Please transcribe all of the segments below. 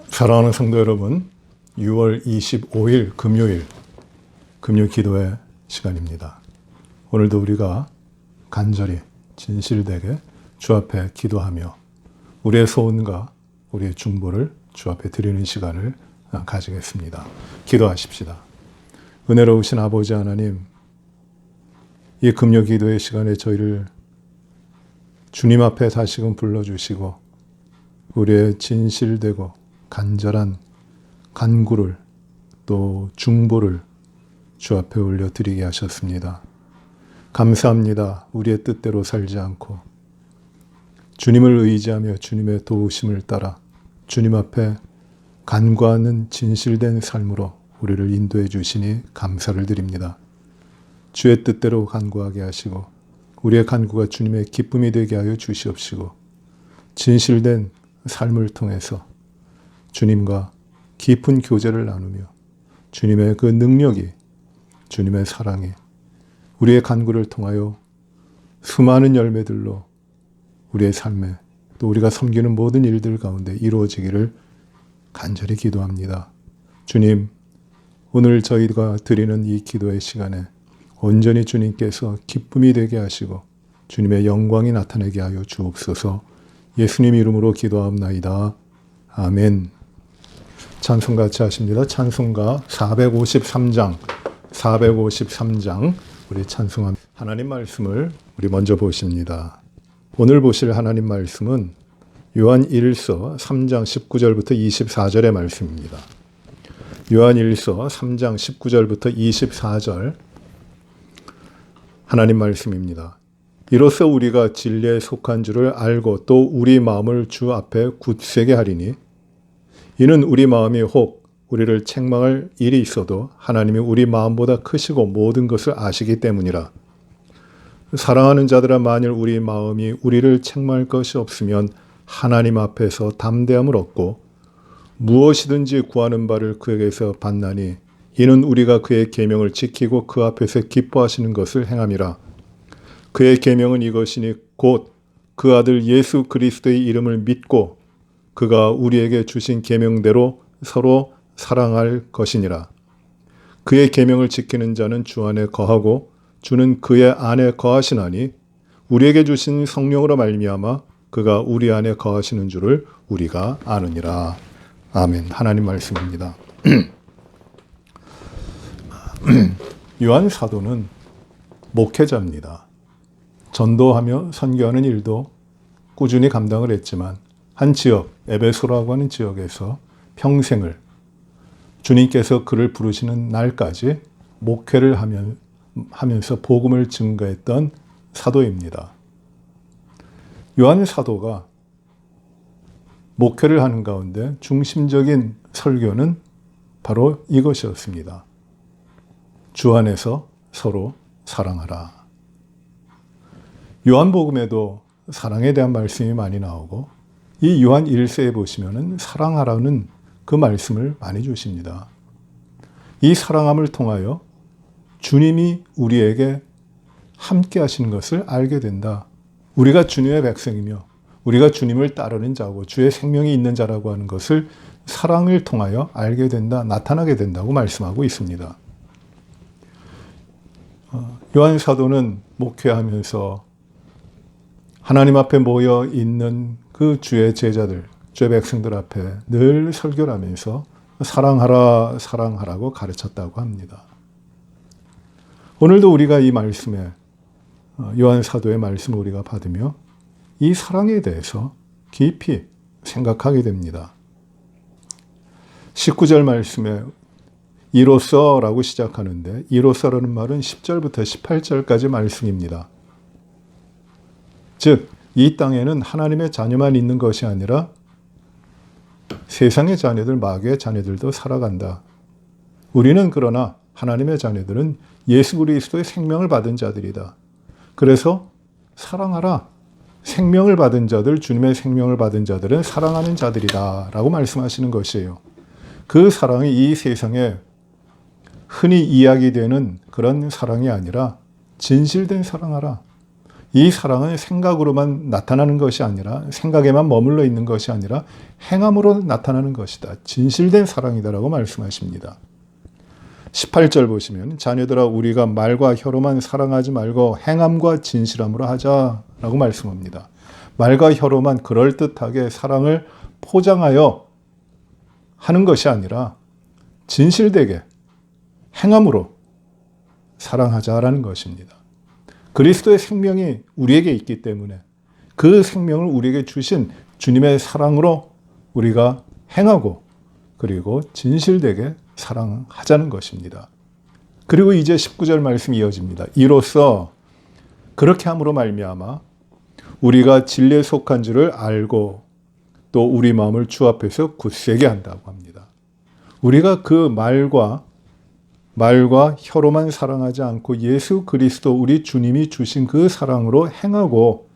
사랑하는 성도 여러분, 6월 25일 금요일 금요 기도의 시간입니다. 오늘도 우리가 간절히 진실되게 주 앞에 기도하며 우리의 소원과 우리의 중보를 주 앞에 드리는 시간을 가지겠습니다. 기도하십시다. 은혜로우신 아버지 하나님, 이 금요 기도의 시간에 저희를 주님 앞에 다시금 불러주시고 우리의 진실되고 간절한 간구를 또 중보를 주 앞에 올려드리게 하셨습니다. 감사합니다. 우리의 뜻대로 살지 않고 주님을 의지하며 주님의 도우심을 따라 주님 앞에 간구하는 진실된 삶으로 우리를 인도해 주시니 감사를 드립니다. 주의 뜻대로 간구하게 하시고 우리의 간구가 주님의 기쁨이 되게 하여 주시옵시고 진실된 삶을 통해서 주님과 깊은 교제를 나누며 주님의 그 능력이, 주님의 사랑이 우리의 간구를 통하여 수많은 열매들로 우리의 삶에 또 우리가 섬기는 모든 일들 가운데 이루어지기를 간절히 기도합니다. 주님, 오늘 저희가 드리는 이 기도의 시간에 온전히 주님께서 기쁨이 되게 하시고 주님의 영광이 나타나게 하여 주옵소서. 예수님 이름으로 기도하옵나이다. 아멘. 찬송 같이 하십니다. 찬송가 453장 우리 찬송합니다. 하나님 말씀을 우리 먼저 보십니다. 오늘 보실 하나님 말씀은 요한 1서 3장 19절부터 24절의 말씀입니다. 요한 1서 3장 19절부터 24절 하나님 말씀입니다. 이로써 우리가 진리에 속한 줄을 알고 또 우리 마음을 주 앞에 굳세게 하리니 이는 우리 마음이 혹 우리를 책망할 일이 있어도 하나님이 우리 마음보다 크시고 모든 것을 아시기 때문이라. 사랑하는 자들아, 만일 우리 마음이 우리를 책망할 것이 없으면 하나님 앞에서 담대함을 얻고 무엇이든지 구하는 바를 그에게서 받나니 이는 우리가 그의 계명을 지키고 그 앞에서 기뻐하시는 것을 행함이라. 그의 계명은 이것이니 곧 그 아들 예수 그리스도의 이름을 믿고 그가 우리에게 주신 계명대로 서로 사랑할 것이니라. 그의 계명을 지키는 자는 주 안에 거하고 주는 그의 안에 거하시나니 우리에게 주신 성령으로 말미암아 그가 우리 안에 거하시는 줄을 우리가 아느니라. 아멘. 하나님 말씀입니다. 요한 사도는 목회자입니다. 전도하며 선교하는 일도 꾸준히 감당을 했지만 한 지역, 에베소라고 하는 지역에서 평생을 주님께서 그를 부르시는 날까지 목회를 하면서 복음을 증거했던 사도입니다. 요한 사도가 목회를 하는 가운데 중심적인 설교는 바로 이것이었습니다. 주 안에서 서로 사랑하라. 요한복음에도 사랑에 대한 말씀이 많이 나오고 이 요한 1서에 보시면은 사랑하라는 그 말씀을 많이 주십니다. 이 사랑함을 통하여 주님이 우리에게 함께 하시는 것을 알게 된다. 우리가 주님의 백성이며 우리가 주님을 따르는 자고 주의 생명이 있는 자라고 하는 것을 사랑을 통하여 알게 된다, 나타나게 된다고 말씀하고 있습니다. 요한 사도는 목회하면서 하나님 앞에 모여 있는 그 주의 제자들, 주의 백성들 앞에 늘 설교를 하면서 사랑하라, 사랑하라고 가르쳤다고 합니다. 오늘도 우리가 이 말씀에 요한 사도의 말씀을 우리가 받으며 이 사랑에 대해서 깊이 생각하게 됩니다. 19절 말씀에 이로써라고 시작하는데 이로써라는 말은 10절부터 18절까지 말씀입니다. 즉, 이 땅에는 하나님의 자녀만 있는 것이 아니라 세상의 자녀들, 마귀의 자녀들도 살아간다. 우리는 그러나 하나님의 자녀들은 예수 그리스도의 생명을 받은 자들이다. 그래서 사랑하라. 생명을 받은 자들, 주님의 생명을 받은 자들은 사랑하는 자들이다 라고 말씀하시는 것이에요. 그 사랑이 이 세상에 흔히 이야기되는 그런 사랑이 아니라 진실된 사랑하라. 이 사랑은 생각으로만 나타나는 것이 아니라, 생각에만 머물러 있는 것이 아니라 행함으로 나타나는 것이다. 진실된 사랑이다라고 말씀하십니다. 18절 보시면 자녀들아 우리가 말과 혀로만 사랑하지 말고 행함과 진실함으로 하자라고 말씀합니다. 말과 혀로만 그럴듯하게 사랑을 포장하여 하는 것이 아니라 진실되게 행함으로 사랑하자라는 것입니다. 그리스도의 생명이 우리에게 있기 때문에 그 생명을 우리에게 주신 주님의 사랑으로 우리가 행하고 그리고 진실되게 사랑하자는 것입니다. 그리고 이제 19절 말씀이 이어집니다. 이로써 그렇게 함으로 말미암아 우리가 진리에 속한 줄을 알고 또 우리 마음을 주 앞에서 굳세게 한다고 합니다. 우리가 그 말과 혀로만 사랑하지 않고 예수 그리스도 우리 주님이 주신 그 사랑으로 행하고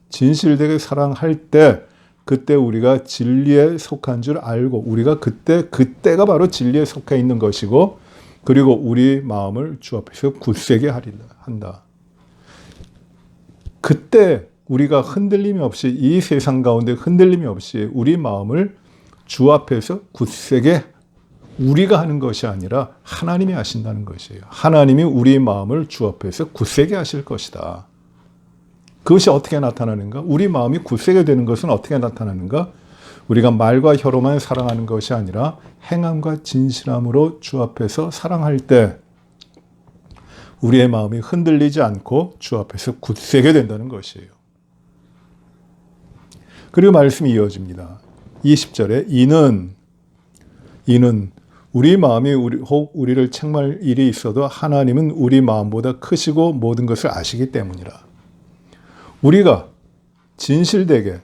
진실되게 사랑할 때 그때 우리가 진리에 속한 줄 알고 우리가 그때가 바로 진리에 속해 있는 것이고 그리고 우리 마음을 주 앞에서 굳세게 한다. 그때 우리가 흔들림이 없이 이 세상 가운데 흔들림이 없이 우리 마음을 주 앞에서 굳세게 우리가 하는 것이 아니라 하나님이 하신다는 것이에요. 하나님이 우리 마음을 주 앞에서 굳세게 하실 것이다. 그것이 어떻게 나타나는가? 우리 마음이 굳세게 되는 것은 어떻게 나타나는가? 우리가 말과 혀로만 사랑하는 것이 아니라 행함과 진실함으로 주 앞에서 사랑할 때 우리의 마음이 흔들리지 않고 주 앞에서 굳세게 된다는 것이에요. 그리고 말씀이 이어집니다. 20절에 이는 우리 마음이 혹 우리를 책망할 일이 있어도 하나님은 우리 마음보다 크시고 모든 것을 아시기 때문이라. 우리가 진실되게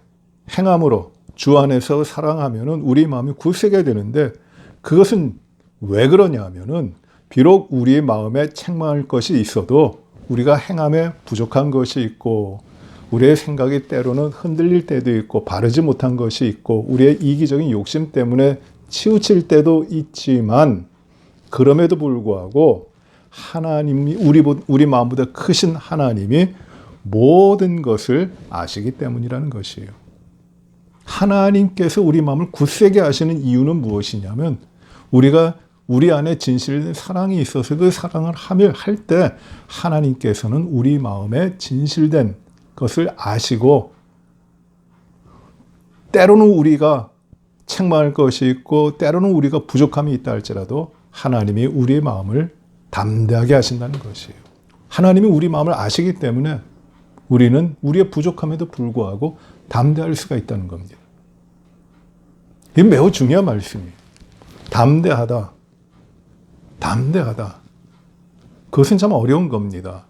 행함으로 주 안에서 사랑하면은 우리 마음이 굳세게 되는데 그것은 왜 그러냐 하면은 비록 우리의 마음에 책망할 것이 있어도 우리가 행함에 부족한 것이 있고 우리의 생각이 때로는 흔들릴 때도 있고 바르지 못한 것이 있고 우리의 이기적인 욕심 때문에 치우칠 때도 있지만 그럼에도 불구하고 하나님이 우리 마음보다 크신 하나님이 모든 것을 아시기 때문이라는 것이에요. 하나님께서 우리 마음을 굳세게 하시는 이유는 무엇이냐면 우리가 우리 안에 진실된 사랑이 있어서 그 사랑을 할 때 하나님께서는 우리 마음에 진실된 것을 아시고 때로는 우리가 책망할 것이 있고 때로는 우리가 부족함이 있다 할지라도 하나님이 우리의 마음을 담대하게 하신다는 것이에요. 하나님이 우리 마음을 아시기 때문에 우리는 우리의 부족함에도 불구하고 담대할 수가 있다는 겁니다. 이게 매우 중요한 말씀이에요. 담대하다. 그것은 참 어려운 겁니다.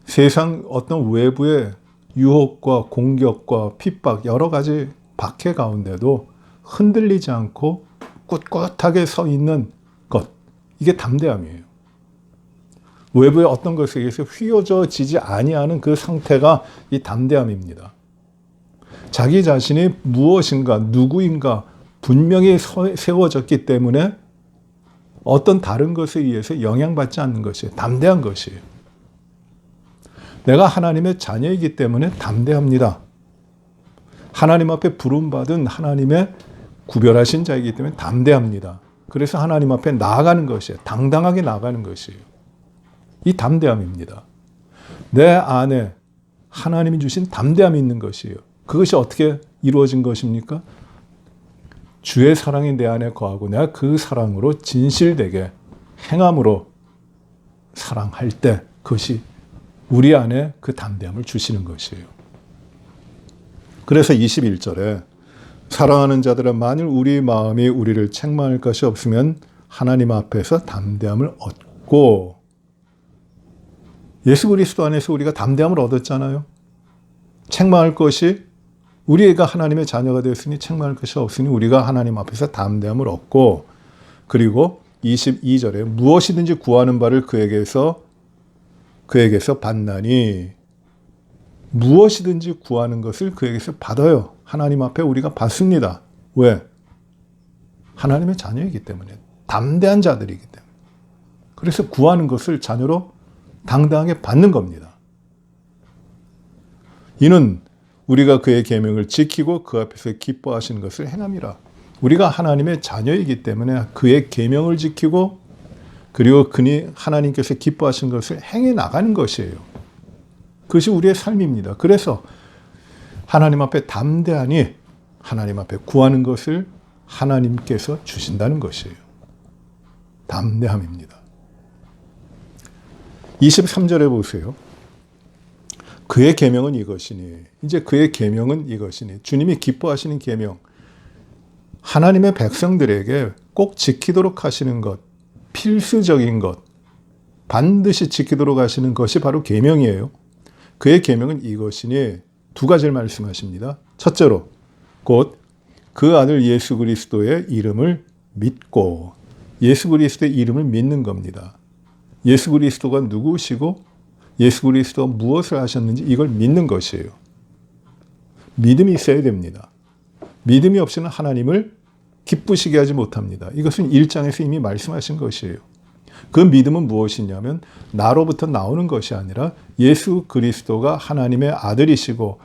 세상 어떤 외부의 유혹과 공격과 핍박 여러 가지 박해 가운데도 흔들리지 않고 꿋꿋하게 서 있는 것, 이게 담대함이에요. 외부의 어떤 것에 의해서 휘어져지지 아니하는 그 상태가 이 담대함입니다. 자기 자신이 무엇인가 누구인가 분명히 세워졌기 때문에 어떤 다른 것에 의해서 영향받지 않는 것이에요. 담대한 것이에요. 내가 하나님의 자녀이기 때문에 담대합니다. 하나님 앞에 부름받은 하나님의 구별하신 자이기 때문에 담대합니다. 그래서 하나님 앞에 나아가는 것이에요. 당당하게 나아가는 것이에요. 이 담대함입니다. 내 안에 하나님이 주신 담대함이 있는 것이에요. 그것이 어떻게 이루어진 것입니까? 주의 사랑이 내 안에 거하고 내가 그 사랑으로 진실되게 행함으로 사랑할 때 그것이 우리 안에 그 담대함을 주시는 것이에요. 그래서 21절에 사랑하는 자들은 만일 우리 마음이 우리를 책망할 것이 없으면 하나님 앞에서 담대함을 얻고 예수 그리스도 안에서 우리가 담대함을 얻었잖아요. 책망할 것이 우리가 하나님의 자녀가 되었으니 책망할 것이 없으니 우리가 하나님 앞에서 담대함을 얻고 그리고 22절에 무엇이든지 구하는 바를 그에게서 받나니 무엇이든지 구하는 것을 그에게서 받아요. 하나님 앞에 우리가 받습니다. 왜? 하나님의 자녀이기 때문에 담대한 자들이기 때문에 그래서 구하는 것을 자녀로 당당하게 받는 겁니다. 이는 우리가 그의 계명을 지키고 그 앞에서 기뻐하시는 것을 행함이라. 우리가 하나님의 자녀이기 때문에 그의 계명을 지키고 그리고 그니 하나님께서 기뻐하신 것을 행해 나가는 것이에요. 그것이 우리의 삶입니다. 그래서 하나님 앞에 담대하니 하나님 앞에 구하는 것을 하나님께서 주신다는 것이에요. 담대함입니다. 23절에 보세요. 그의 계명은 이것이니, 이제 그의 계명은 이것이니, 주님이 기뻐하시는 계명, 하나님의 백성들에게 꼭 지키도록 하시는 것, 필수적인 것, 반드시 지키도록 하시는 것이 바로 계명이에요. 그의 계명은 이것이니 두 가지를 말씀하십니다. 첫째로 곧 그 아들 예수 그리스도의 이름을 믿고, 예수 그리스도의 이름을 믿는 겁니다. 예수 그리스도가 누구시고 예수 그리스도가 무엇을 하셨는지 이걸 믿는 것이에요. 믿음이 있어야 됩니다. 믿음이 없이는 하나님을 기쁘시게 하지 못합니다. 이것은 1장에서 이미 말씀하신 것이에요. 그 믿음은 무엇이냐면 나로부터 나오는 것이 아니라 예수 그리스도가 하나님의 아들이시고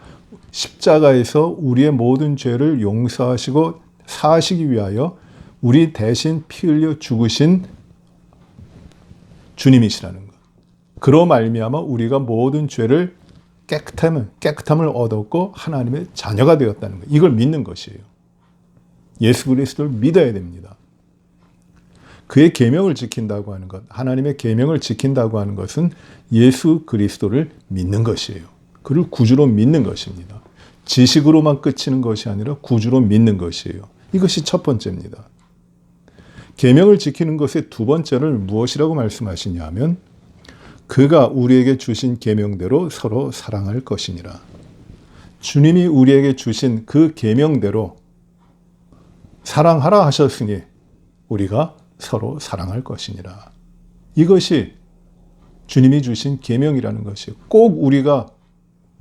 십자가에서 우리의 모든 죄를 용서하시고 사하시기 위하여 우리 대신 피 흘려 죽으신 주님이시라는 것. 그로 말미암아 우리가 모든 죄를 깨끗함을 얻었고 하나님의 자녀가 되었다는 것. 이걸 믿는 것이에요. 예수 그리스도를 믿어야 됩니다. 그의 계명을 지킨다고 하는 것, 하나님의 계명을 지킨다고 하는 것은 예수 그리스도를 믿는 것이에요. 그를 구주로 믿는 것입니다. 지식으로만 그치는 것이 아니라 구주로 믿는 것이에요. 이것이 첫 번째입니다. 계명을 지키는 것의 두 번째는 무엇이라고 말씀하시냐면 그가 우리에게 주신 계명대로 서로 사랑할 것이니라. 주님이 우리에게 주신 그 계명대로 사랑하라 하셨으니 우리가 서로 사랑할 것이니라. 이것이 주님이 주신 계명이라는 것이 꼭 우리가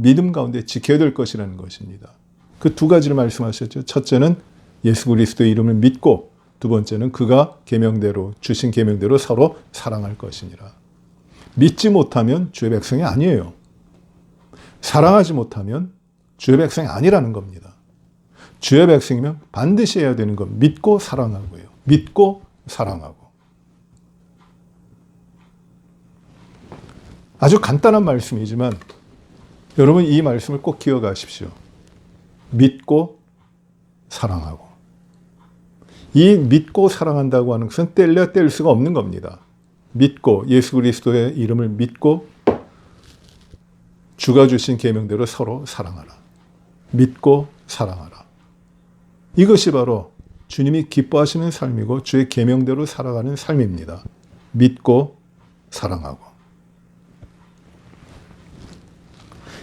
믿음 가운데 지켜야 될 것이라는 것입니다. 그 두 가지를 말씀하셨죠. 첫째는 예수 그리스도의 이름을 믿고 두 번째는 그가 계명대로 주신 계명대로 서로 사랑할 것이니라. 믿지 못하면 주의 백성이 아니에요. 사랑하지 못하면 주의 백성이 아니라는 겁니다. 주의 백성이면 반드시 해야 되는 건 믿고 사랑하고요. 믿고 사랑하고. 아주 간단한 말씀이지만 여러분 이 말씀을 꼭 기억하십시오. 믿고 사랑하고. 이 믿고 사랑한다고 하는 것은 뗄래야 뗄 수가 없는 겁니다. 믿고 예수 그리스도의 이름을 믿고 주가 주신 계명대로 서로 사랑하라. 믿고 사랑하라. 이것이 바로 주님이 기뻐하시는 삶이고 주의 계명대로 살아가는 삶입니다. 믿고 사랑하고.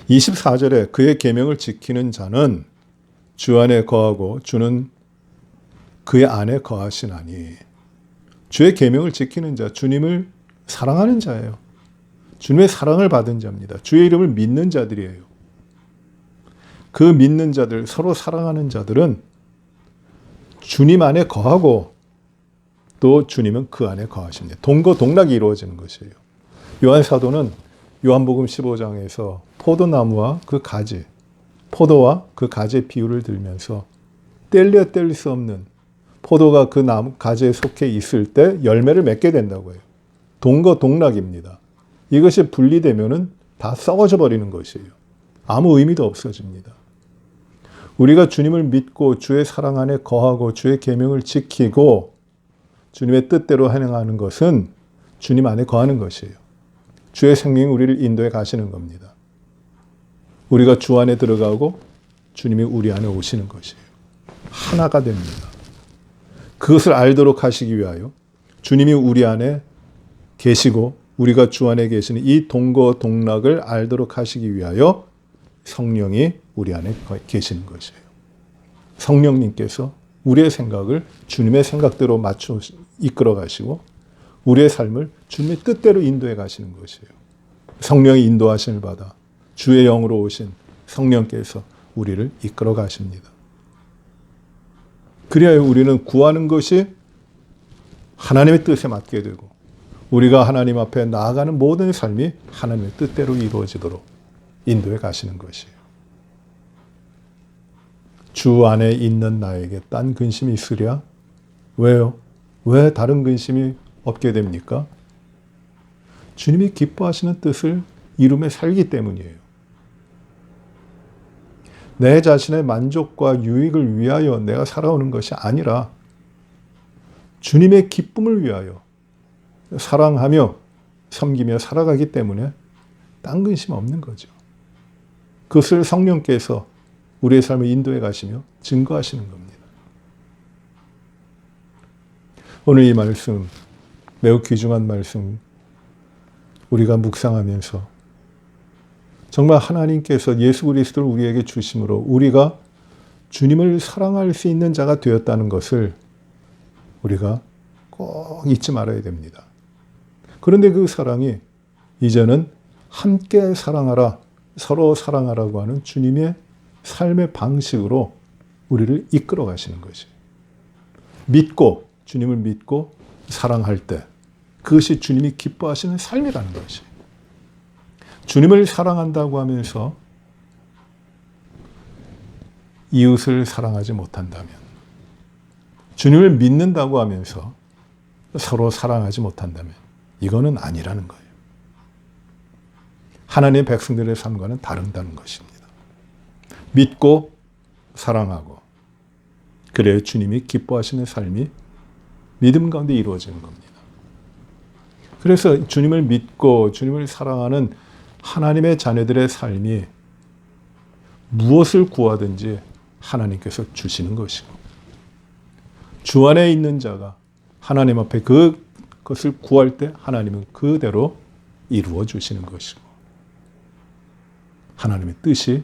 24절에 그의 계명을 지키는 자는 주 안에 거하고 주는 그의 안에 거하시나니. 주의 계명을 지키는 자, 주님을 사랑하는 자예요. 주님의 사랑을 받은 자입니다. 주의 이름을 믿는 자들이에요. 그 믿는 자들, 서로 사랑하는 자들은 주님 안에 거하고 또 주님은 그 안에 거하십니다. 동거동락이 이루어지는 것이에요. 요한 사도는 요한복음 15장에서 포도나무와 그 가지, 포도와 그 가지의 비유를 들면서 뗄래야 뗄 수 없는 포도가 그 나무 가지에 속해 있을 때 열매를 맺게 된다고 해요. 동거동락입니다. 이것이 분리되면은 다 썩어져 버리는 것이에요. 아무 의미도 없어집니다. 우리가 주님을 믿고 주의 사랑 안에 거하고 주의 계명을 지키고 주님의 뜻대로 행하는 것은 주님 안에 거하는 것이에요. 주의 생명이 우리를 인도해 가시는 겁니다. 우리가 주 안에 들어가고 주님이 우리 안에 오시는 것이에요. 하나가 됩니다. 그것을 알도록 하시기 위하여 주님이 우리 안에 계시고 우리가 주 안에 계시는 이 동거동락을 알도록 하시기 위하여 성령이 우리 안에 계시는 것이에요. 성령님께서 우리의 생각을 주님의 생각대로 맞춰 이끌어 가시고 우리의 삶을 주님의 뜻대로 인도해 가시는 것이에요. 성령의 인도하심을 받아 주의 영으로 오신 성령께서 우리를 이끌어 가십니다. 그래야 우리는 구하는 것이 하나님의 뜻에 맞게 되고 우리가 하나님 앞에 나아가는 모든 삶이 하나님의 뜻대로 이루어지도록 인도해 가시는 것이에요. 주 안에 있는 나에게 딴 근심이 있으랴? 왜요? 왜 다른 근심이 없게 됩니까? 주님이 기뻐하시는 뜻을 이루며 살기 때문이에요. 내 자신의 만족과 유익을 위하여 내가 살아오는 것이 아니라 주님의 기쁨을 위하여 사랑하며 섬기며 살아가기 때문에 딴 근심 없는 거죠. 그것을 성령께서 우리의 삶을 인도해 가시며 증거하시는 겁니다. 오늘 이 말씀, 매우 귀중한 말씀, 우리가 묵상하면서 정말 하나님께서 예수 그리스도를 우리에게 주심으로 우리가 주님을 사랑할 수 있는 자가 되었다는 것을 우리가 꼭 잊지 말아야 됩니다. 그런데 그 사랑이 이제는 함께 사랑하라, 서로 사랑하라고 하는 주님의 삶의 방식으로 우리를 이끌어 가시는 것이에요. 주님을 믿고 사랑할 때 그것이 주님이 기뻐하시는 삶이라는 것이에요. 주님을 사랑한다고 하면서 이웃을 사랑하지 못한다면, 주님을 믿는다고 하면서 서로 사랑하지 못한다면 이거는 아니라는 거예요. 하나님의 백성들의 삶과는 다르다는 것입니다. 믿고 사랑하고 그래야 주님이 기뻐하시는 삶이 믿음 가운데 이루어지는 겁니다. 그래서 주님을 믿고 주님을 사랑하는 하나님의 자녀들의 삶이 무엇을 구하든지 하나님께서 주시는 것이고, 주 안에 있는 자가 하나님 앞에 그것을 구할 때 하나님은 그대로 이루어 주시는 것이고, 하나님의 뜻이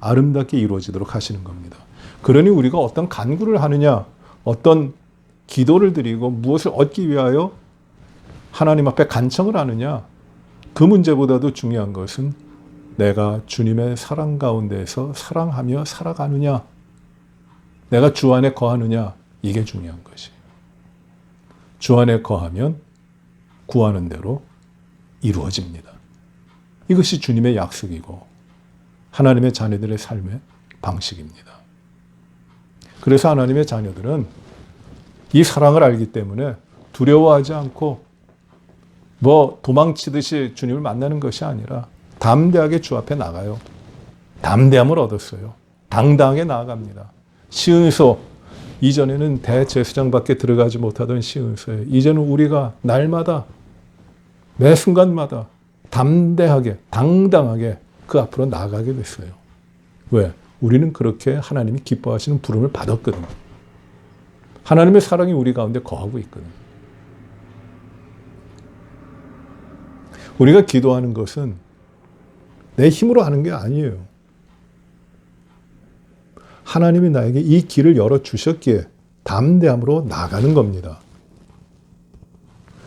아름답게 이루어지도록 하시는 겁니다. 그러니 우리가 어떤 간구를 하느냐, 어떤 기도를 드리고 무엇을 얻기 위하여 하나님 앞에 간청을 하느냐, 그 문제보다도 중요한 것은 내가 주님의 사랑 가운데서 사랑하며 살아가느냐, 내가 주 안에 거하느냐, 이게 중요한 것이에요. 주 안에 거하면 구하는 대로 이루어집니다. 이것이 주님의 약속이고 하나님의 자녀들의 삶의 방식입니다. 그래서 하나님의 자녀들은 이 사랑을 알기 때문에 두려워하지 않고 도망치듯이 주님을 만나는 것이 아니라 담대하게 주 앞에 나가요. 담대함을 얻었어요. 당당하게 나아갑니다. 시은소, 이전에는 대제사장 밖에 들어가지 못하던 시은소에 이제는 우리가 날마다 매 순간마다 담대하게 당당하게 그 앞으로 나아가게 됐어요. 왜? 우리는 그렇게 하나님이 기뻐하시는 부름을 받았거든요. 하나님의 사랑이 우리 가운데 거하고 있거든요. 우리가 기도하는 것은 내 힘으로 하는 게 아니에요. 하나님이 나에게 이 길을 열어주셨기에 담대함으로 나가는 겁니다.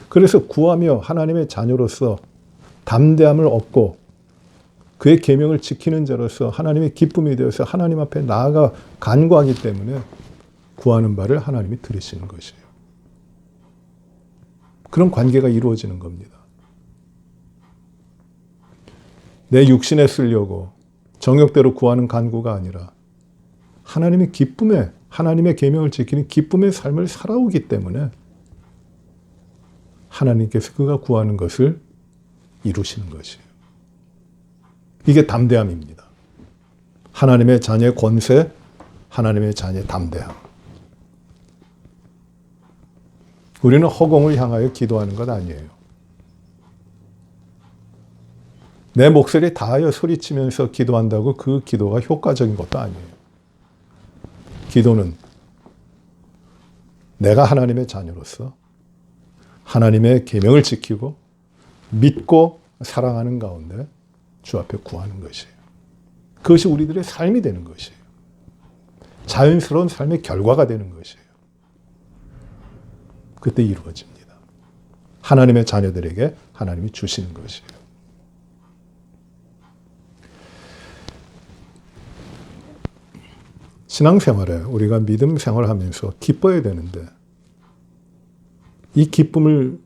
그래서 구하며 하나님의 자녀로서 담대함을 얻고 그의 계명을 지키는 자로서 하나님의 기쁨이 되어서 하나님 앞에 나아가 간구하기 때문에 구하는 바를 하나님이 들으시는 것이에요. 그런 관계가 이루어지는 겁니다. 내 육신에 쓰려고 정욕대로 구하는 간구가 아니라 하나님의 기쁨에, 하나님의 계명을 지키는 기쁨의 삶을 살아오기 때문에 하나님께서 그가 구하는 것을 이루시는 것이에요. 이게 담대함입니다. 하나님의 자녀의 권세, 하나님의 자녀의 담대함. 우리는 허공을 향하여 기도하는 것 아니에요. 내 목소리 다하여 소리치면서 기도한다고 그 기도가 효과적인 것도 아니에요. 기도는 내가 하나님의 자녀로서 하나님의 계명을 지키고 믿고 사랑하는 가운데 주 앞에 구하는 것이에요. 그것이 우리들의 삶이 되는 것이에요. 자연스러운 삶의 결과가 되는 것이에요. 그때 이루어집니다. 하나님의 자녀들에게 하나님이 주시는 것이에요. 신앙생활에 우리가 믿음 생활하면서 기뻐야 되는데 이 기쁨을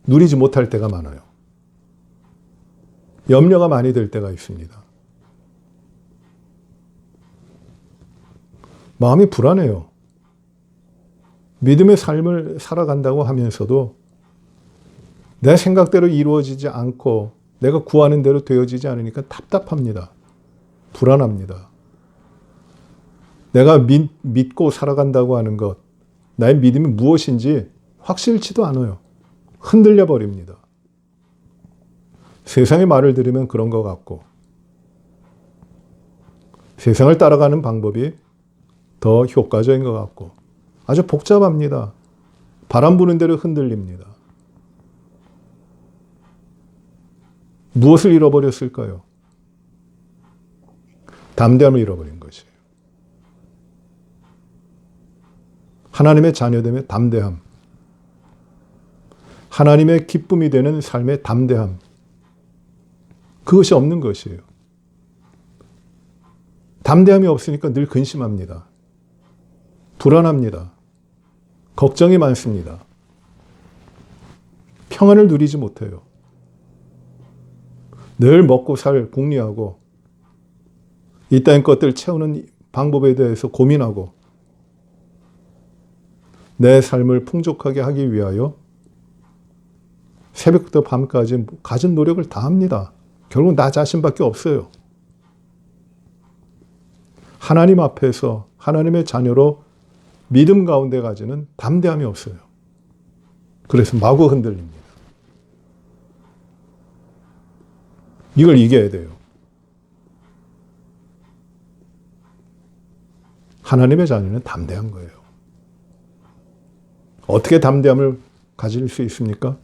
누리지 못할 때가 많아요. 염려가 많이 될 때가 있습니다. 마음이 불안해요. 믿음의 삶을 살아간다고 하면서도 내 생각대로 이루어지지 않고 내가 구하는 대로 되어지지 않으니까 답답합니다. 불안합니다. 내가 믿고 살아간다고 하는 것, 나의 믿음이 무엇인지 확실치도 않아요. 흔들려 버립니다. 세상의 말을 들으면 그런 것 같고, 세상을 따라가는 방법이 더 효과적인 것 같고, 아주 복잡합니다. 바람 부는 대로 흔들립니다. 무엇을 잃어버렸을까요? 담대함을 잃어버린 것이에요. 하나님의 자녀됨의 담대함. 하나님의 기쁨이 되는 삶의 담대함. 그것이 없는 것이에요. 담대함이 없으니까 늘 근심합니다. 불안합니다. 걱정이 많습니다. 평안을 누리지 못해요. 늘 먹고 살 궁리하고 이 땅의 것들 채우는 방법에 대해서 고민하고 내 삶을 풍족하게 하기 위하여 새벽부터 밤까지 가진 노력을 다 합니다. 결국 나 자신밖에 없어요. 하나님 앞에서 하나님의 자녀로 믿음 가운데 가지는 담대함이 없어요. 그래서 마구 흔들립니다. 이걸 이겨야 돼요. 하나님의 자녀는 담대한 거예요. 어떻게 담대함을 가질 수 있습니까?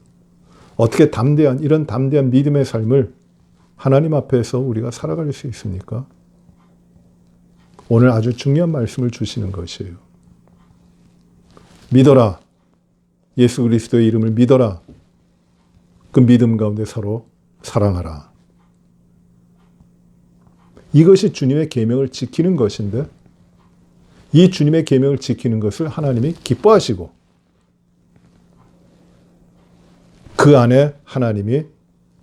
어떻게 이런 담대한 믿음의 삶을 하나님 앞에서 우리가 살아갈 수 있습니까? 오늘 아주 중요한 말씀을 주시는 것이에요. 믿어라. 예수 그리스도의 이름을 믿어라. 그 믿음 가운데 서로 사랑하라. 이것이 주님의 계명을 지키는 것인데 이 주님의 계명을 지키는 것을 하나님이 기뻐하시고 그 안에 하나님이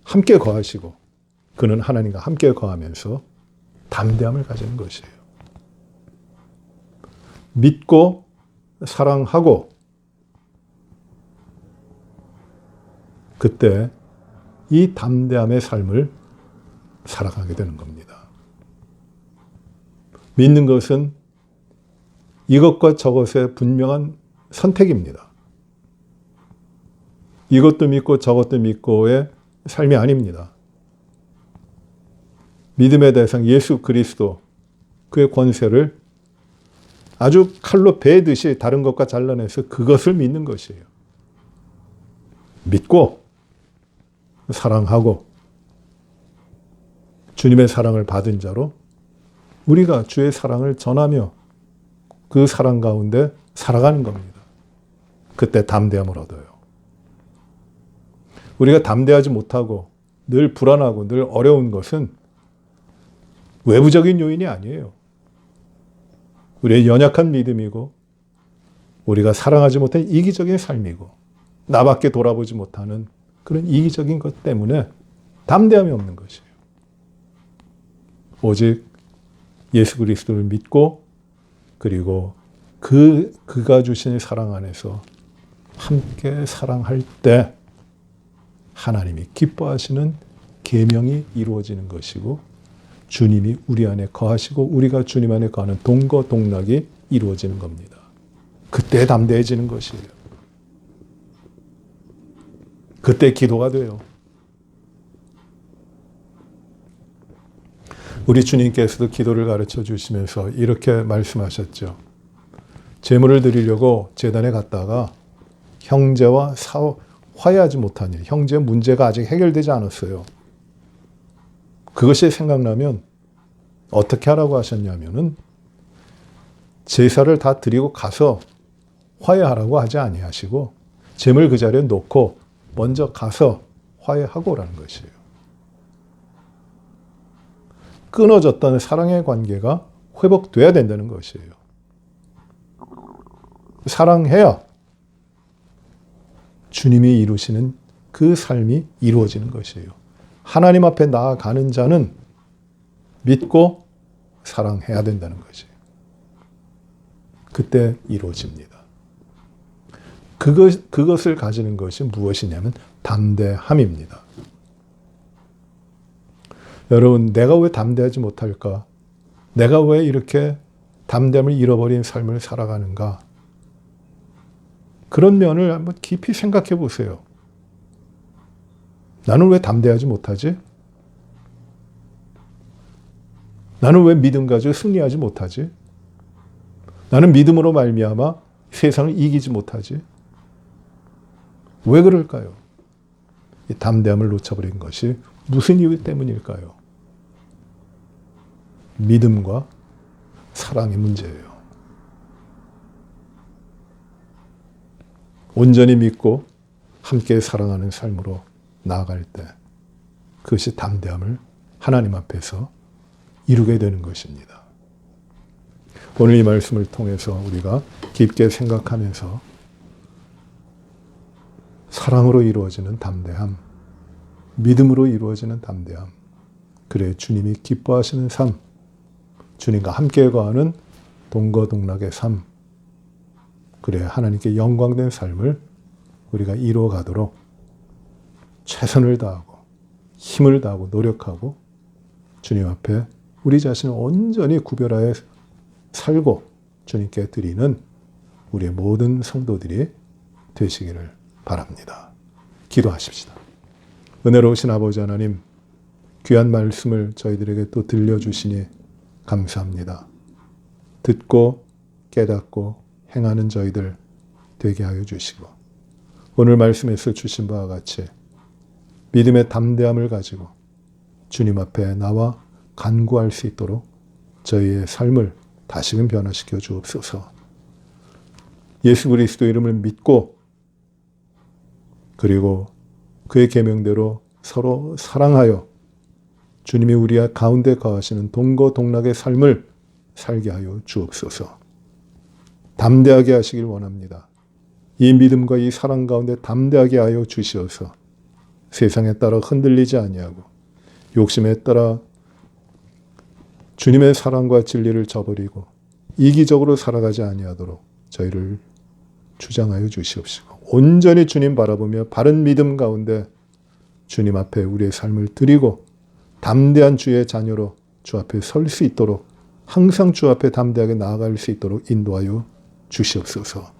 함께 거하시고 그는 하나님과 함께 거하면서 담대함을 가지는 것이에요. 믿고 사랑하고 그때 이 담대함의 삶을 살아가게 되는 겁니다. 믿는 것은 이것과 저것의 분명한 선택입니다. 이것도 믿고 저것도 믿고의 삶이 아닙니다. 믿음의 대상 예수 그리스도 그의 권세를 아주 칼로 베듯이 다른 것과 잘라내서 그것을 믿는 것이에요. 믿고 사랑하고 주님의 사랑을 받은 자로 우리가 주의 사랑을 전하며 그 사랑 가운데 살아가는 겁니다. 그때 담대함을 얻어요. 우리가 담대하지 못하고 늘 불안하고 늘 어려운 것은 외부적인 요인이 아니에요. 우리의 연약한 믿음이고 우리가 사랑하지 못한 이기적인 삶이고 나밖에 돌아보지 못하는 그런 이기적인 것 때문에 담대함이 없는 것이에요. 오직 예수 그리스도를 믿고 그리고 그가 주신 사랑 안에서 함께 사랑할 때 하나님이 기뻐하시는 계명이 이루어지는 것이고 주님이 우리 안에 거하시고 우리가 주님 안에 거하는 동거동락이 이루어지는 겁니다. 그때 담대해지는 것이에요. 그때 기도가 돼요. 우리 주님께서도 기도를 가르쳐 주시면서 이렇게 말씀하셨죠. 제물을 드리려고 제단에 갔다가 형제와 화해하지 못한 일, 형제 문제가 아직 해결되지 않았어요. 그것이 생각나면 어떻게 하라고 하셨냐면은 제사를 다 드리고 가서 화해하라고 하지 아니하시고 제물 그 자리에 놓고 먼저 가서 화해하고 오라는 것이에요. 끊어졌던 사랑의 관계가 회복돼야 된다는 것이에요. 사랑해야 주님이 이루시는 그 삶이 이루어지는 것이에요. 하나님 앞에 나아가는 자는 믿고 사랑해야 된다는 것이에요. 그때 이루어집니다. 그것을 가지는 것이 무엇이냐면 담대함입니다. 여러분, 내가 왜 담대하지 못할까? 내가 왜 이렇게 담대함을 잃어버린 삶을 살아가는가? 그런 면을 한번 깊이 생각해 보세요. 나는 왜 담대하지 못하지? 나는 왜 믿음 가지고 승리하지 못하지? 나는 믿음으로 말미암아 세상을 이기지 못하지? 왜 그럴까요? 이 담대함을 놓쳐버린 것이 무슨 이유 때문일까요? 믿음과 사랑의 문제예요. 온전히 믿고 함께 사랑하는 삶으로 나아갈 때 그것이 담대함을 하나님 앞에서 이루게 되는 것입니다. 오늘 이 말씀을 통해서 우리가 깊게 생각하면서 사랑으로 이루어지는 담대함, 믿음으로 이루어지는 담대함, 그래 주님이 기뻐하시는 삶, 주님과 함께 거하는 동거동락의 삶, 그래 하나님께 영광된 삶을 우리가 이루어가도록 최선을 다하고 힘을 다하고 노력하고 주님 앞에 우리 자신을 온전히 구별하여 살고 주님께 드리는 우리의 모든 성도들이 되시기를 바랍니다. 기도하십시다. 은혜로우신 아버지 하나님, 귀한 말씀을 저희들에게 또 들려주시니 감사합니다. 듣고 깨닫고 행하는 저희들 되게 하여 주시고 오늘 말씀에서 주신 바와 같이 믿음의 담대함을 가지고 주님 앞에 나와 간구할 수 있도록 저희의 삶을 다시금 변화시켜 주옵소서. 예수 그리스도 이름을 믿고 그리고 그의 계명대로 서로 사랑하여 주님이 우리 가운데 거하시는 동거동락의 삶을 살게 하여 주옵소서. 담대하게 하시길 원합니다. 이 믿음과 이 사랑 가운데 담대하게 하여 주시어서 세상에 따라 흔들리지 아니하고 욕심에 따라 주님의 사랑과 진리를 저버리고 이기적으로 살아가지 아니하도록 저희를 주장하여 주시옵시고 온전히 주님 바라보며 바른 믿음 가운데 주님 앞에 우리의 삶을 드리고 담대한 주의 자녀로 주 앞에 설 수 있도록 항상 주 앞에 담대하게 나아갈 수 있도록 인도하여 주시옵소서.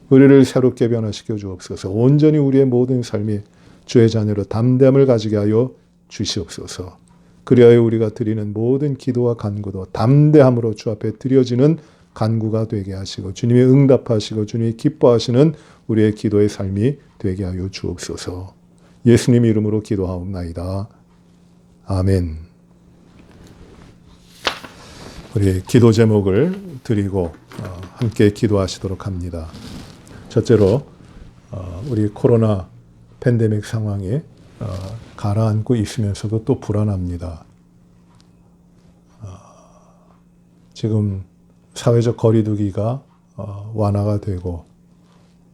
우리를 새롭게 변화시켜 주옵소서. 온전히 우리의 모든 삶이 주의 자녀로 담대함을 가지게 하여 주시옵소서. 그리하여 우리가 드리는 모든 기도와 간구도 담대함으로 주 앞에 드려지는 간구가 되게 하시고 주님이 응답하시고 주님이 기뻐하시는 우리의 기도의 삶이 되게 하여 주옵소서. 예수님 이름으로 기도하옵나이다. 아멘. 우리 기도 제목을 드리고 함께 기도하시도록 합니다. 첫째로 우리 코로나 팬데믹 상황이 가라앉고 있으면서도 또 불안합니다. 지금 사회적 거리두기가 완화가 되고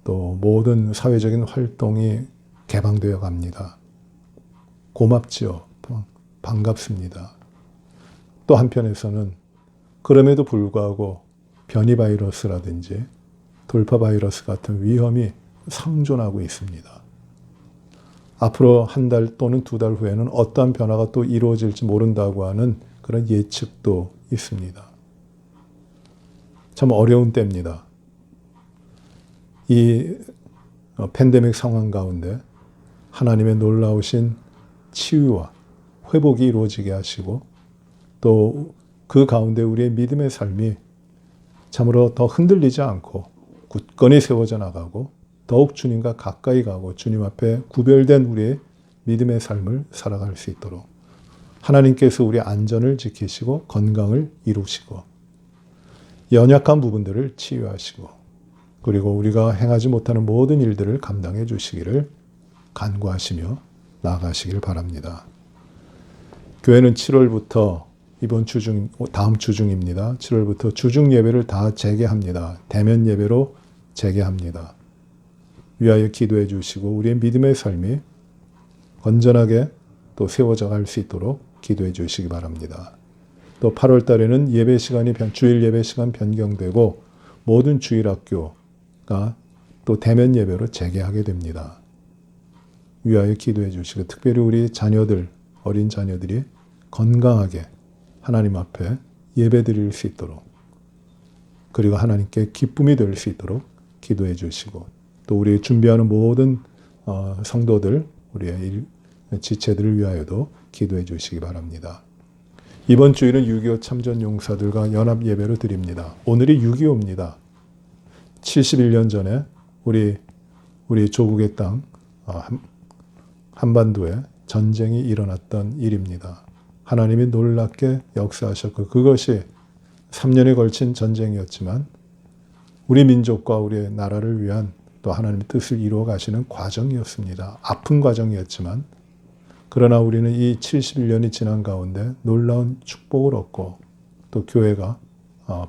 또 모든 사회적인 활동이 개방되어 갑니다. 고맙지요. 반갑습니다. 또 한편에서는 그럼에도 불구하고 변이 바이러스라든지 돌파 바이러스 같은 위험이 상존하고 있습니다. 앞으로 한 달 또는 두 달 후에는 어떠한 변화가 또 이루어질지 모른다고 하는 그런 예측도 있습니다. 참 어려운 때입니다. 이 팬데믹 상황 가운데 하나님의 놀라우신 치유와 회복이 이루어지게 하시고 또 그 가운데 우리의 믿음의 삶이 참으로 더 흔들리지 않고 굳건히 세워져 나가고 더욱 주님과 가까이 가고 주님 앞에 구별된 우리의 믿음의 삶을 살아갈 수 있도록 하나님께서 우리의 안전을 지키시고 건강을 이루시고 연약한 부분들을 치유하시고 그리고 우리가 행하지 못하는 모든 일들을 감당해 주시기를 간구하시며 나아가시길 바랍니다. 교회는 7월부터 이번 주중, 다음 주중입니다. 7월부터 주중 예배를 다 재개합니다. 대면 예배로 재개합니다. 위하여 기도해 주시고 우리의 믿음의 삶이 건전하게 또 세워져 갈 수 있도록 기도해 주시기 바랍니다. 또 8월 달에는 예배 시간이 주일 예배 시간 변경되고 모든 주일학교가 또 대면 예배로 재개하게 됩니다. 위하여 기도해 주시고 특별히 우리 자녀들, 어린 자녀들이 건강하게 하나님 앞에 예배 드릴 수 있도록 그리고 하나님께 기쁨이 될 수 있도록 기도해 주시고 또 우리 준비하는 모든 성도들, 우리의 지체들을 위하여도 기도해 주시기 바랍니다. 이번 주일은 6.25 참전용사들과 연합 예배를 드립니다. 오늘이 6.25입니다. 71년 전에 우리 조국의 땅 한반도에 전쟁이 일어났던 일입니다. 하나님이 놀랍게 역사하셨고 그것이 3년에 걸친 전쟁이었지만 우리 민족과 우리의 나라를 위한 또 하나님의 뜻을 이루어 가시는 과정이었습니다. 아픈 과정이었지만 그러나 우리는 이 71년이 지난 가운데 놀라운 축복을 얻고 또 교회가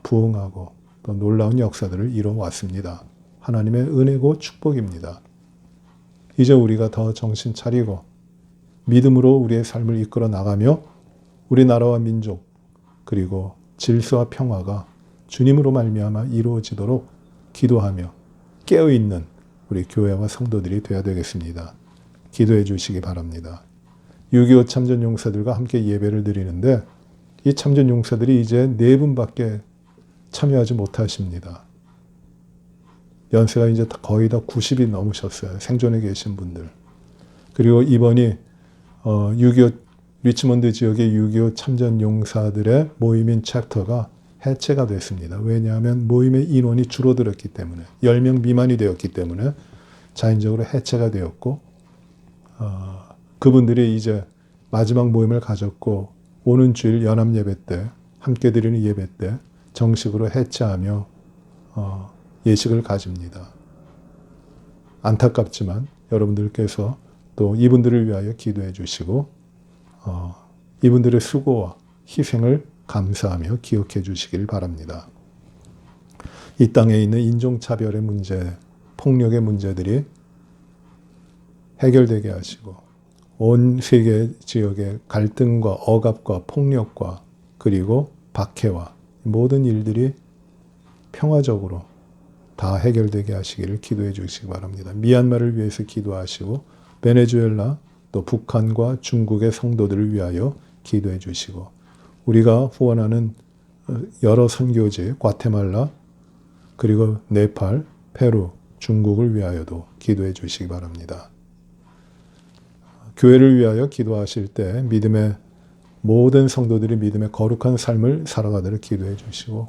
부흥하고 또 놀라운 역사들을 이루어 왔습니다. 하나님의 은혜고 축복입니다. 이제 우리가 더 정신 차리고 믿음으로 우리의 삶을 이끌어 나가며 우리 나라와 민족 그리고 질서와 평화가 주님으로 말미암아 이루어지도록 기도하며 깨어있는 우리 교회와 성도들이 되어야 되겠습니다. 기도해 주시기 바랍니다. 6.25 참전용사들과 함께 예배를 드리는데 이 참전용사들이 이제 4분밖에 참여하지 못하십니다. 연세가 이제 거의 다 90이 넘으셨어요. 생존해 계신 분들. 그리고 이번이 6.25 리치몬드 지역의 6.25 참전용사들의 모임인 챕터가 해체가 됐습니다. 왜냐하면 모임의 인원이 줄어들었기 때문에 10명 미만이 되었기 때문에 자연적으로 해체가 되었고 그분들이 이제 마지막 모임을 가졌고 오는 주일 연합 예배 때 함께 드리는 예배 때 정식으로 해체하며 예식을 가집니다. 안타깝지만 여러분들께서 또 이분들을 위하여 기도해 주시고 이분들의 수고와 희생을 감사하며 기억해 주시길 바랍니다. 이 땅에 있는 인종차별의 문제, 폭력의 문제들이 해결되게 하시고 온 세계 지역의 갈등과 억압과 폭력과 그리고 박해와 모든 일들이 평화적으로 다 해결되게 하시기를 기도해 주시기 바랍니다. 미얀마를 위해서 기도하시고 베네수엘라 또 북한과 중국의 성도들을 위하여 기도해 주시고 우리가 후원하는 여러 선교지 과테말라 그리고 네팔, 페루, 중국을 위하여도 기도해 주시기 바랍니다. 교회를 위하여 기도하실 때 믿음의 모든 성도들이 믿음의 거룩한 삶을 살아가도록 기도해 주시고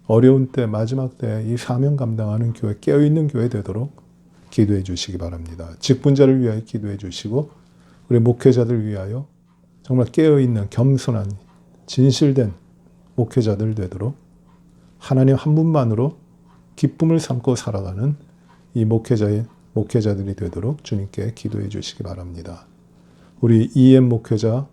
어려운 때 마지막 때 이 사명 감당하는 교회 깨어있는 교회 되도록 기도해 주시기 바랍니다. 직분자를 위하여 기도해 주시고 우리 목회자들 위하여 정말 깨어있는 겸손한 진실된 목회자들 되도록 하나님 한 분만으로 기쁨을 삼고 살아가는 이 목회자들이 되도록 주님께 기도해 주시기 바랍니다. 우리 EM 목회자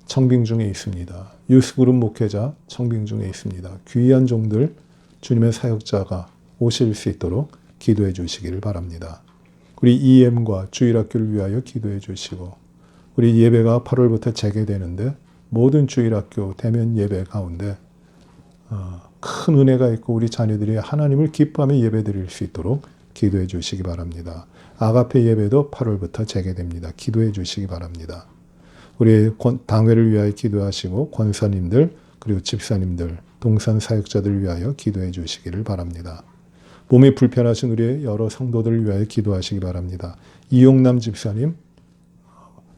청빙 중에 있습니다. 유스그룹 목회자 청빙 중에 있습니다. 귀한 종들 주님의 사역자가 오실 수 있도록 기도해 주시기를 바랍니다. 우리 EM과 주일학교를 위하여 기도해 주시고 우리 예배가 8월부터 재개되는데 모든 주일학교 대면 예배 가운데 큰 은혜가 있고 우리 자녀들이 하나님을 기뻐하며 예배 드릴 수 있도록 기도해 주시기 바랍니다. 아가페 예배도 8월부터 재개됩니다. 기도해 주시기 바랍니다. 우리 당회를 위하여 기도하시고 권사님들 그리고 집사님들 동산 사역자들을 위하여 기도해 주시기를 바랍니다. 몸이 불편하신 우리의 여러 성도들을 위하여 기도하시기 바랍니다. 이용남 집사님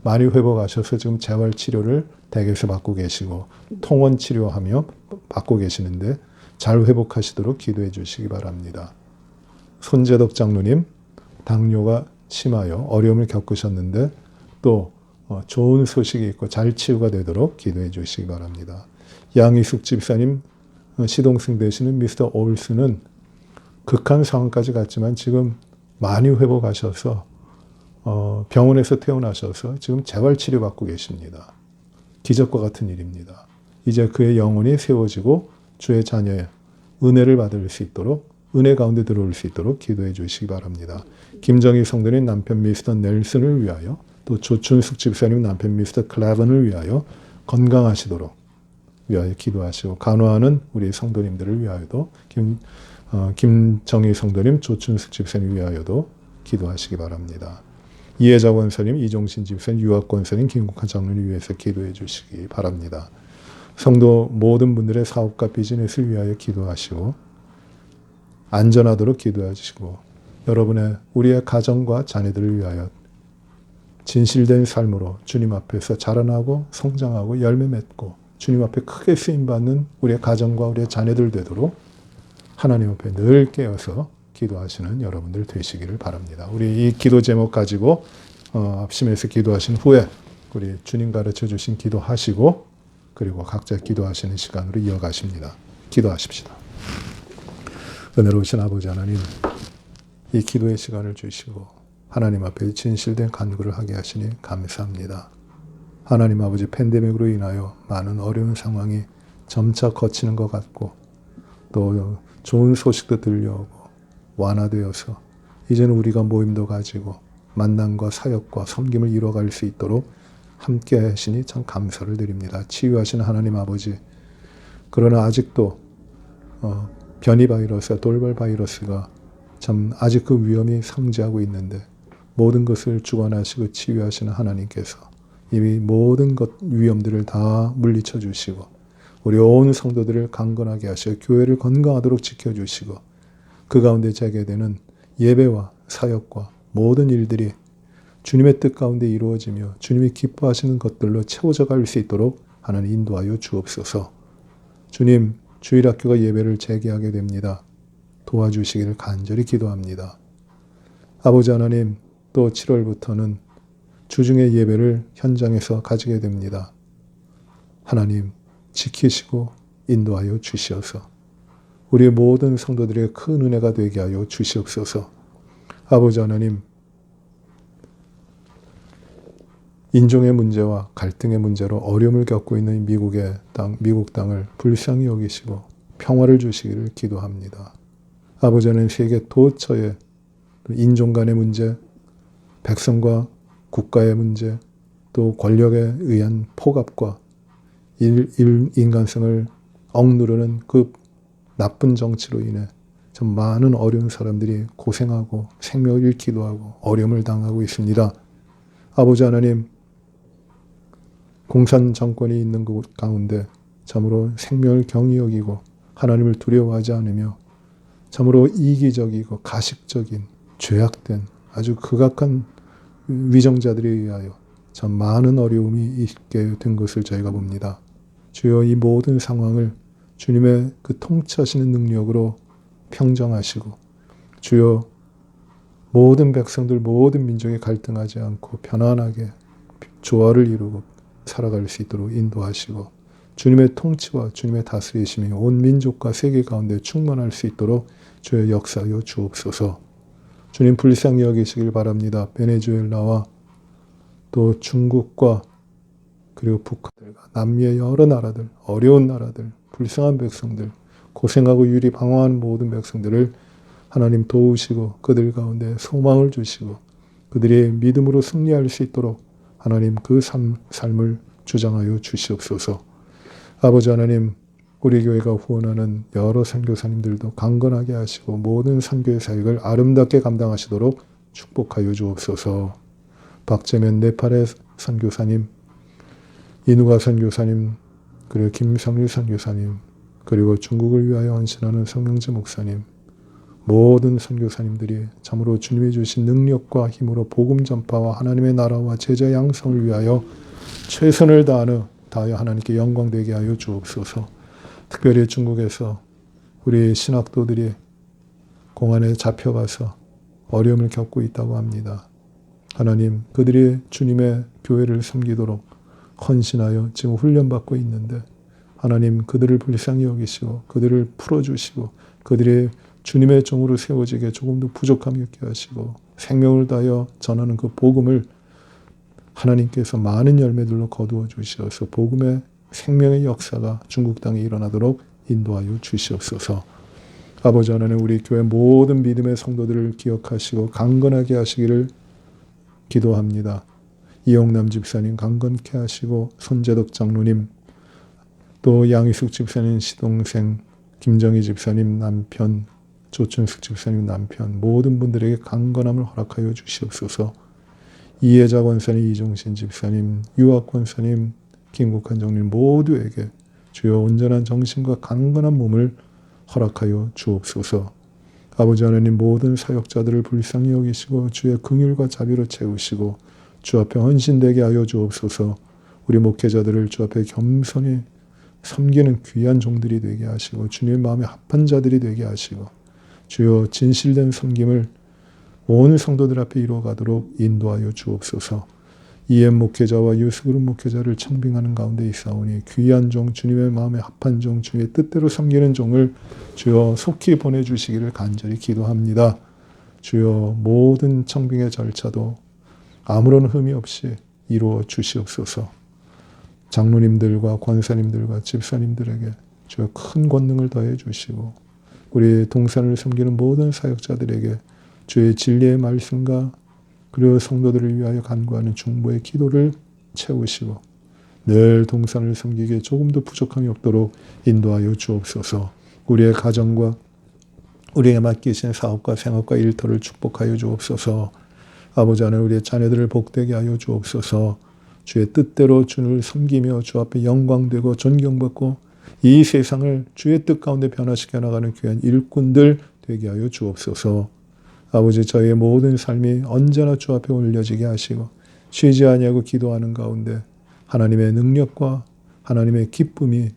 많이 회복하셔서 지금 재활치료를 댁에서 받고 계시고 통원치료하며 받고 계시는데 잘 회복하시도록 기도해 주시기 바랍니다. 손재덕 장로님 당뇨가 심하여 어려움을 겪으셨는데 또 좋은 소식이 있고 잘 치유가 되도록 기도해 주시기 바랍니다. 양희숙 집사님 시동생 되시는 미스터 올스는 극한 상황까지 갔지만 지금 많이 회복하셔서 병원에서 퇴원하셔서 지금 재활치료 받고 계십니다. 기적과 같은 일입니다. 이제 그의 영혼이 세워지고 주의 자녀의 은혜를 받을 수 있도록 은혜 가운데 들어올 수 있도록 기도해 주시기 바랍니다. 김정희 성도님 남편 미스터 넬슨을 위하여 또 조춘숙 집사님 남편 미스터 클라븐을 위하여 건강하시도록 위하여 기도하시고, 간호하는 우리 성도님들을 위하여도 김정희 성도님, 조춘숙 집사님 위하여도 기도하시기 바랍니다. 이혜자 권사님, 이종신 집사님, 유학 권사님, 김국환 장로님 위해서 기도해 주시기 바랍니다. 성도 모든 분들의 사업과 비즈니스를 위하여 기도하시고 안전하도록 기도해 주시고, 여러분의 우리의 가정과 자녀들을 위하여 진실된 삶으로 주님 앞에서 자라나고 성장하고 열매 맺고 주님 앞에 크게 쓰임받는 우리의 가정과 우리의 자녀들 되도록 하나님 앞에 늘 깨어서 기도하시는 여러분들 되시기를 바랍니다. 우리 이 기도 제목 가지고 합심해서 기도하신 후에 우리 주님 가르쳐 주신 기도하시고, 그리고 각자 기도하시는 시간으로 이어가십니다. 기도하십시다. 은혜로우신 아버지 하나님, 이 기도의 시간을 주시고 하나님 앞에 진실된 간구를 하게 하시니 감사합니다. 하나님 아버지, 팬데믹으로 인하여 많은 어려운 상황이 점차 거치는 것 같고 또 좋은 소식도 들려오고 완화되어서 이제는 우리가 모임도 가지고 만남과 사역과 섬김을 이뤄갈 수 있도록 함께 하시니 참 감사를 드립니다. 치유하시는 하나님 아버지, 그러나 아직도 변이 바이러스, 돌발 바이러스가 참 아직 그 위험이 상지하고 있는데 모든 것을 주관하시고 치유하시는 하나님께서 이미 모든 것 위험들을 다 물리쳐 주시고 우리 온 성도들을 강건하게 하시고 교회를 건강하도록 지켜주시고 그 가운데 재개되는 예배와 사역과 모든 일들이 주님의 뜻 가운데 이루어지며 주님이 기뻐하시는 것들로 채워져 갈 수 있도록 하나님 인도하여 주옵소서. 주님, 주일학교가 예배를 재개하게 됩니다. 도와주시기를 간절히 기도합니다. 아버지 하나님, 또 7월부터는 주중의 예배를 현장에서 가지게 됩니다. 하나님, 지키시고 인도하여 주시옵소서. 우리 모든 성도들의 큰 은혜가 되게 하여 주시옵소서. 아버지 하나님, 인종의 문제와 갈등의 문제로 어려움을 겪고 있는 미국 땅을 불쌍히 여기시고 평화를 주시기를 기도합니다. 아버지 하나님, 세계 도처의 인종 간의 문제, 백성과 국가의 문제, 또 권력에 의한 폭압과 인간성을 억누르는 그 나쁜 정치로 인해 좀 많은 어려운 사람들이 고생하고 생명을 잃기도 하고 어려움을 당하고 있습니다. 아버지 하나님, 공산 정권이 있는 그 가운데 참으로 생명을 경히 여기고 하나님을 두려워하지 않으며 참으로 이기적이고 가식적인 죄악된 아주 극악한 위정자들에 의하여 참 많은 어려움이 있게 된 것을 저희가 봅니다. 주여, 이 모든 상황을 주님의 그 통치하시는 능력으로 평정하시고 주여, 모든 백성들 모든 민족이 갈등하지 않고 편안하게 조화를 이루고 살아갈 수 있도록 인도하시고 주님의 통치와 주님의 다스리심이 온 민족과 세계 가운데 충만할 수 있도록 주의 역사하여 주옵소서. 주님, 불쌍히 여기시길 바랍니다. 베네수엘라와 또 중국과 그리고 북한들과 남미의 여러 나라들, 어려운 나라들, 불쌍한 백성들, 고생하고 유리방황하는 모든 백성들을 하나님 도우시고 그들 가운데 소망을 주시고 그들이 믿음으로 승리할 수 있도록 하나님 그 삶을 주장하여 주시옵소서. 아버지 하나님, 우리 교회가 후원하는 여러 선교사님들도 강건하게 하시고 모든 선교의 사역을 아름답게 감당하시도록 축복하여 주옵소서. 박재면 네팔의 선교사님, 이누가 선교사님, 그리고 김성일 선교사님, 그리고 중국을 위하여 헌신하는 성명재 목사님, 모든 선교사님들이 참으로 주님이 주신 능력과 힘으로 복음 전파와 하나님의 나라와 제자 양성을 위하여 최선을 다하여 하나님께 영광되게 하여 주옵소서. 특별히 중국에서 우리 신학도들이 공안에 잡혀가서 어려움을 겪고 있다고 합니다. 하나님, 그들이 주님의 교회를 섬기도록 헌신하여 지금 훈련받고 있는데 하나님, 그들을 불쌍히 여기시고 그들을 풀어주시고 그들의 주님의 종으로 세워지게 조금 더 부족함이 없게 하시고 생명을 다하여 전하는 그 복음을 하나님께서 많은 열매들로 거두어 주시어서 복음의 생명의 역사가 중국 땅에 일어나도록 인도하여 주시옵소서. 아버지 하나님, 우리 교회 모든 믿음의 성도들을 기억하시고 강건하게 하시기를 기도합니다. 이용남 집사님 강건케 하시고 손재덕 장로님, 또 양희숙 집사님 시동생, 김정희 집사님 남편, 조춘숙 집사님 남편 모든 분들에게 강건함을 허락하여 주시옵소서. 이혜자 권사님, 이종신 집사님, 유학 권사님, 김국환 장님 모두에게 주여 온전한 정신과 강건한 몸을 허락하여 주옵소서. 아버지 하나님 모든 사역자들을 불쌍히 여기시고 주의 긍휼과 자비로 채우시고 주 앞에 헌신되게 하여 주옵소서. 우리 목회자들을 주 앞에 겸손히 섬기는 귀한 종들이 되게 하시고 주님의 마음에 합한 자들이 되게 하시고 주여 진실된 섬김을 온 성도들 앞에 이루어가도록 인도하여 주옵소서. 이엠 목회자와 유스그룹 목회자를 청빙하는 가운데 있사오니 귀한 종, 주님의 마음에 합한 종, 주님의 뜻대로 섬기는 종을 주여 속히 보내주시기를 간절히 기도합니다. 주여 모든 청빙의 절차도 아무런 흠이 없이 이루어 주시옵소서. 장로님들과 권사님들과 집사님들에게 주여 큰 권능을 더해 주시고 우리 동산을 섬기는 모든 사역자들에게 주의 진리의 말씀과 그리고 성도들을 위하여 간구하는 중보의 기도를 채우시고 늘 동산을 섬기기에 조금도 부족함이 없도록 인도하여 주옵소서. 우리의 가정과 우리에게 맡기신 사업과 생업과 일터를 축복하여 주옵소서. 아버지 하나님 우리의 자녀들을 복되게 하여 주옵소서. 주의 뜻대로 주를 섬기며 주 앞에 영광되고 존경받고 이 세상을 주의 뜻 가운데 변화시켜 나가는 귀한 일꾼들 되게 하여 주옵소서. 아버지 저희의 모든 삶이 언제나 주 앞에 올려지게 하시고 쉬지 아니하고 기도하는 가운데 하나님의 능력과 하나님의 기쁨이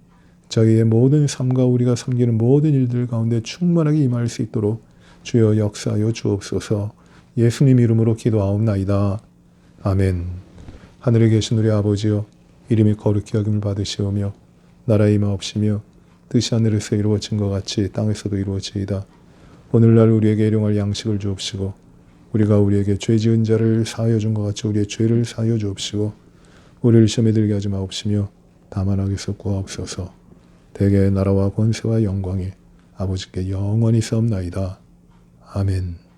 저희의 모든 삶과 우리가 섬기는 모든 일들 가운데 충만하게 임할 수 있도록 주여 역사하여 주옵소서. 예수님 이름으로 기도하옵나이다. 아멘. 하늘에 계신 우리 아버지여 이름이 거룩히 여김을 받으시오며 나라의 임하옵시며 뜻이 하늘에서 이루어진 것 같이 땅에서도 이루어지이다. 오늘날 우리에게 일용할 양식을 주옵시고 우리가 우리에게 죄 지은 자를 사하여 준 것 같이 우리의 죄를 사하여 주옵시고 우리를 시험에 들게 하지 마옵시며 다만 악에서 구하옵소서. 대개의 나라와 권세와 영광이 아버지께 영원히 싸움나이다. 아멘.